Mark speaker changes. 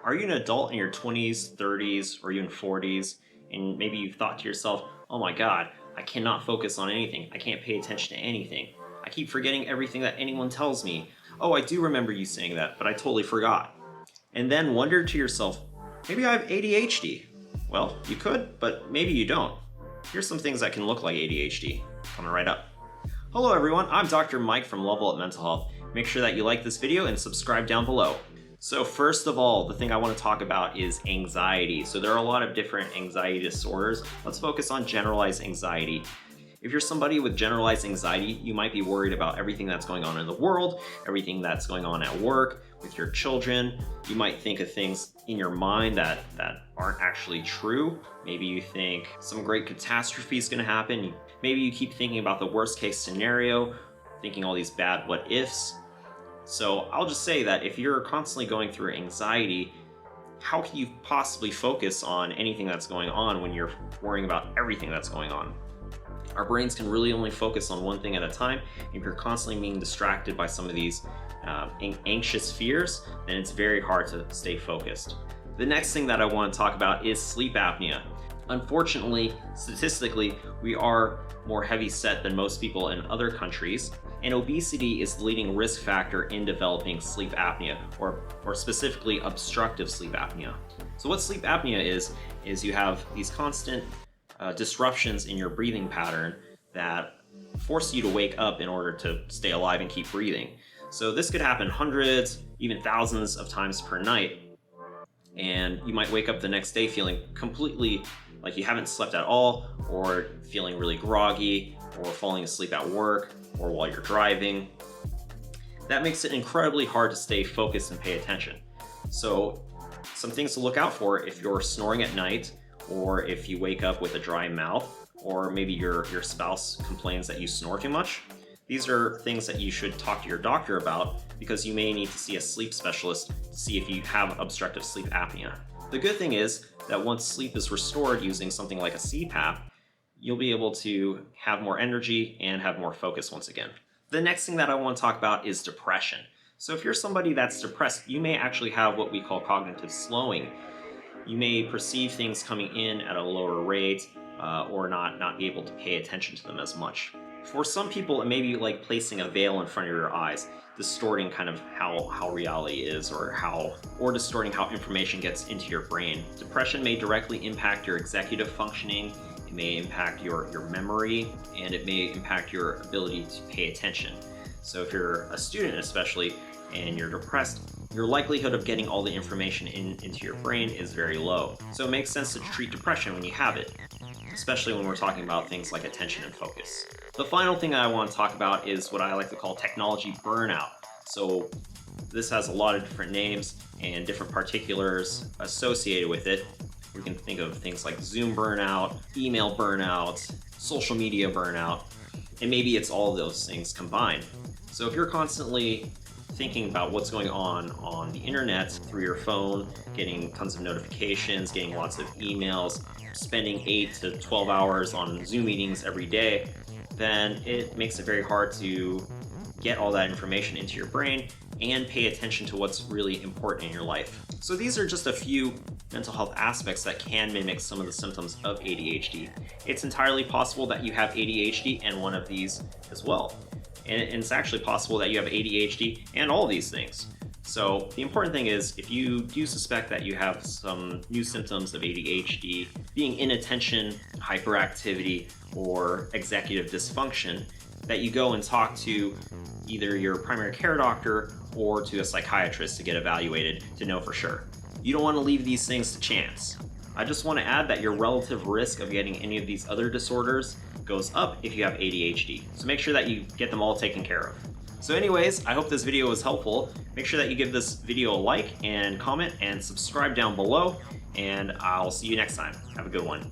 Speaker 1: Are you an adult in your 20s, 30s, or even 40s, and maybe you've thought to yourself, oh my god, I cannot focus on anything. I can't pay attention to anything. I keep forgetting everything that anyone tells me. Oh, I do remember you saying that, but I totally forgot. And then wonder to yourself, maybe I have ADHD. Well, you could, but maybe you don't. Here's some things that can look like ADHD. Coming right up. Hello everyone, I'm Dr. Mike from Level Up Mental Health. Make sure that you like this video and subscribe down below. So first of all, the thing I want to talk about is anxiety. So there are a lot of different anxiety disorders. Let's focus on generalized anxiety. If you're somebody with generalized anxiety, you might be worried about everything that's going on in the world, everything that's going on at work, with your children. You might think of things in your mind that aren't actually true. Maybe you think some great catastrophe is going to happen. Maybe you keep thinking about the worst case scenario, thinking all these bad what ifs. So I'll just say that if you're constantly going through anxiety, how can you possibly focus on anything that's going on when you're worrying about everything that's going on? Our brains can really only focus on one thing at a time. If you're constantly being distracted by some of these anxious fears, then it's very hard to stay focused. The next thing that I want to talk about is sleep apnea. Unfortunately, statistically, we are more heavy set than most people in other countries, and obesity is the leading risk factor in developing sleep apnea, or specifically obstructive sleep apnea. So what sleep apnea is you have these constant disruptions in your breathing pattern that force you to wake up in order to stay alive and keep breathing. So this could happen hundreds, even thousands of times per night, and you might wake up the next day feeling completely like you haven't slept at all, or feeling really groggy, or falling asleep at work, or while you're driving. That makes it incredibly hard to stay focused and pay attention. So some things to look out for if you're snoring at night, or if you wake up with a dry mouth, or maybe your spouse complains that you snore too much. These are things that you should talk to your doctor about, because you may need to see a sleep specialist to see if you have obstructive sleep apnea. The good thing is that once sleep is restored using something like a CPAP, you'll be able to have more energy and have more focus once again. The next thing that I want to talk about is depression. So if you're somebody that's depressed, you may actually have what we call cognitive slowing. You may perceive things coming in at a lower rate, or not be able to pay attention to them as much. For some people, it may be like placing a veil in front of your eyes, distorting kind of how reality is, or distorting how information gets into your brain. Depression may directly impact your executive functioning, it may impact your memory, and it may impact your ability to pay attention. So if you're a student especially, and you're depressed, your likelihood of getting all the information into your brain is very low. So it makes sense to treat depression when you have it, especially when we're talking about things like attention and focus. The final thing I want to talk about is what I like to call technology burnout. So this has a lot of different names and different particulars associated with it. We can think of things like Zoom burnout, email burnout, social media burnout, and maybe it's all of those things combined. So if you're constantly thinking about what's going on the internet through your phone, getting tons of notifications, getting lots of emails, spending 8 to 12 hours on Zoom meetings every day, then it makes it very hard to get all that information into your brain and pay attention to what's really important in your life. So these are just a few mental health aspects that can mimic some of the symptoms of ADHD. It's entirely possible that you have ADHD and one of these as well. And it's actually possible that you have ADHD and all of these things. So the important thing is, if you do suspect that you have some new symptoms of ADHD, being inattention, hyperactivity, or executive dysfunction, that you go and talk to either your primary care doctor or to a psychiatrist to get evaluated to know for sure. You don't want to leave these things to chance. I just want to add that your relative risk of getting any of these other disorders goes up if you have ADHD. So make sure that you get them all taken care of. So anyways, I hope this video was helpful. Make sure that you give this video a like and comment and subscribe down below, and I'll see you next time. Have a good one.